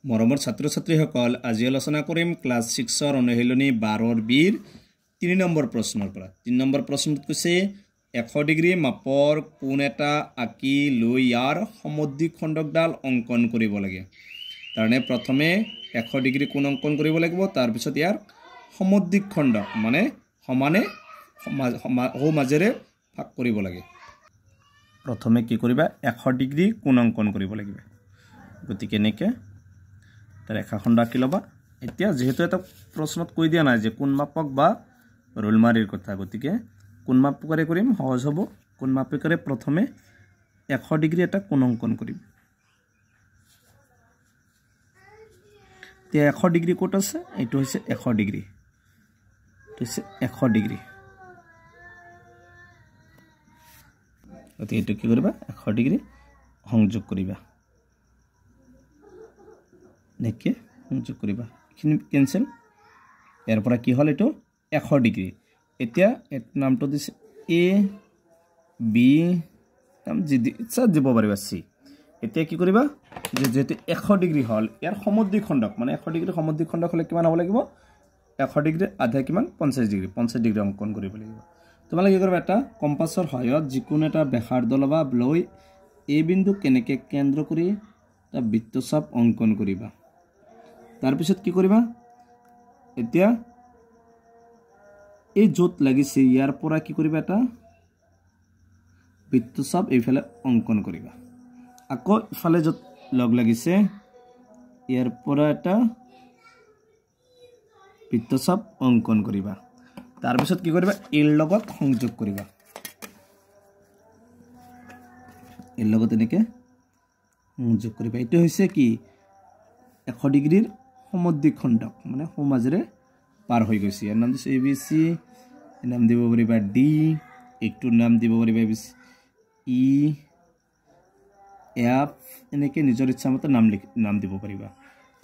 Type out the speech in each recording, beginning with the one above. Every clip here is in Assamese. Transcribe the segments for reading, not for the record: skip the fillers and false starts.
মৰমৰ ছাত্ৰ-ছাত্ৰীসকল আজি আলোচনা কৰিম ক্লাছ 6ৰ অনুশীলনী 12ৰ বিৰ 3 নম্বৰ প্ৰশ্নৰ পৰা 3 নম্বৰ প্ৰশ্নটো কৈছে 100 ডিগ্ৰী মাপৰ কোণ এটা আঁকি লৈ ইয়াৰ সমদ্বিখণ্ডকডাল অংকন কৰিব লাগে তাৰনে প্ৰথমে 100 ডিগ্ৰী কোণ অংকন কৰিব লাগিব তাৰ পিছত ইয়াৰ সমদ্বিখণ্ড মানে সমানে মাজেৰে ভাগ কৰিব লাগে প্ৰথমে কি কৰিবা 100 ডিগ্ৰী কোণ অংকন কৰিব লাগিব গতিকে নেকে ৰেখাখণ্ড আঁকি লবা এতিয়া যেহেতু এটা প্ৰশ্নত কৈ দিয়া নাই যে কোণ মাপক বা ৰোল মাৰিৰ কথা গতিকে কোণ মাপকৰে কৰিম সহজ হ'ব কোণ মাপকৰে প্ৰথমে 100 ডিগ্ৰী এটা কোণ অংকন কৰিম এতিয়া 100 ডিগ্ৰী কোট আছে এইটো হৈছে 100 ডিগ্ৰী এইটো হৈছে 100 ডিগ্ৰী গতিকে এইটো কি কৰিবা 100 ডিগ্ৰী সংযোগ কৰিবা নেকে সংযোগ কৰিবা এখিনি কেনসেল ইয়াৰ পৰা কি হল এটো 100 ডিগ্ৰী এতিয়া এট নামটো দিছে এ বি নাম ইচ্ছা দিব পাৰিবা সি এতিয়া কি কৰিবা যেতে 100 ডিগ্ৰী হল ইয়াৰ সমদ্বিখণ্ডক মানে 100 ডিগ্ৰী সমদ্বিখণ্ডক হলে কিমান হ'ব লাগিব 100 ডিগ্ৰী আধা কিমান 50 ডিগ্ৰী অংকন কৰিব লাগিব তোমালোকে কি কৰিবা এটা কম্পাছৰ সহায়ত যিকোনো এটা ব্যাসাৰ্ধ লবা লৈ এ বিন্দু কেনেকে কেন্দ্ৰ কৰি এটা বৃত্তচাপ অংকন কৰিবা তাৰ পিছত কি কৰিবা এতিয়া এই যত লাগিছে ইয়াৰ পৰা কি কৰিবা এটা বৃত্তচাপ এইফালে অংকন কৰিবা আকৌ ইফালে যত লগ লাগিছে ইয়াৰ পৰা এটা বৃত্তচাপ অংকন কৰিবা তাৰ পিছত কি কৰিবা এৰ লগত সংযোগ কৰিবা এৰ লগত এনেকে সংযোগ কৰিবা এটো হৈছে কি 100 ডিগ্ৰীৰ সমদ্বিখণ্ডক মানে সমাজৰে পাৰ হৈ গৈছে ইয়াৰ নাম দিছে এবিসি নাম দিব পাৰিবা ডি একটোৰ নাম দিব পাৰিবা এবিসি ই এফ এনেকে নিজৰ ইচ্ছামতে নাম দিব পাৰিবা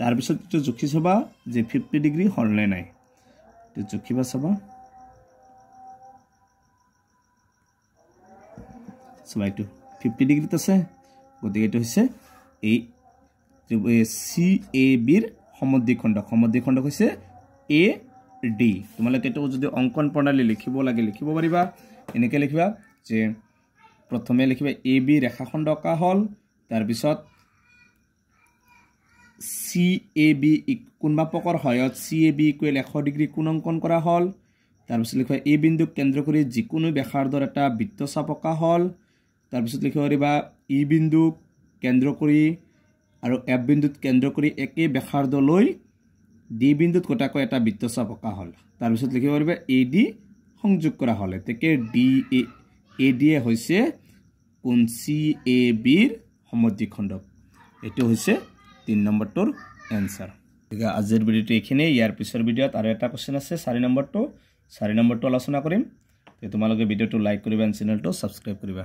তাৰ পিছত তো জুখি চাবা যে 50 ডিগ্ৰী হলনে নাই তো জুখিবা চাবা সবাইটো 50 ডিগ্ৰীত আছে গতিকে এটো হৈছে এই সি এ বিৰ সমদ্বিখণ্ড হৈছে এ ডি তোমালোকে এটো যদি অংকন প্ৰণালী লিখিব লাগে লিখিব পাৰিবা এনেকে লিখিবা যে প্ৰথমে লিখিবা এ বি ৰেখাখণ্ড আঁকা হল তাৰ পিছত সি এ বি কোণ মাপকৰ সহায়ত সি এ বি ইকুৱেল 100 ডিগ্ৰী কোণ অংকন কৰা হল তাৰ পিছত লিখিবা এ বিন্দুক কেন্দ্ৰ কৰি যিকোনো ব্যাসাৰ্ধৰ এটা বৃত্তচাপ আঁকা হল তাৰ পিছত লিখিব পাৰিবা ই বিন্দুক কেন্দ্ৰ কৰি আৰু এফ বিন্দুত কেন্দ্ৰ কৰি একে ব্যাসাৰ্ধ লৈ ডি বিন্দুত কটাকৈ এটা বৃত্তচাপ আঁকা হল তাৰ পিছত লিখিব পাৰিবা এ ডি সংযোগ কৰা হল তেকে ডি এ ডি হৈছে কোণ সি এ বিৰ সমদ্বিখণ্ডক এটো হৈছে 3 নম্বৰটোৰ এনসাৰ ঠিক আজিৰ ভিডিওটো এখিনি ইয়াৰ পিছৰ ভিডিওত আৰু এটা কোশ্চেন আছে 4 নম্বৰটো আলোচনা কৰিম তে তোমালোকে ভিডিওটো লাইক কৰিবা আৰু চেনেলটো সাবস্ক্ৰাইব কৰিবা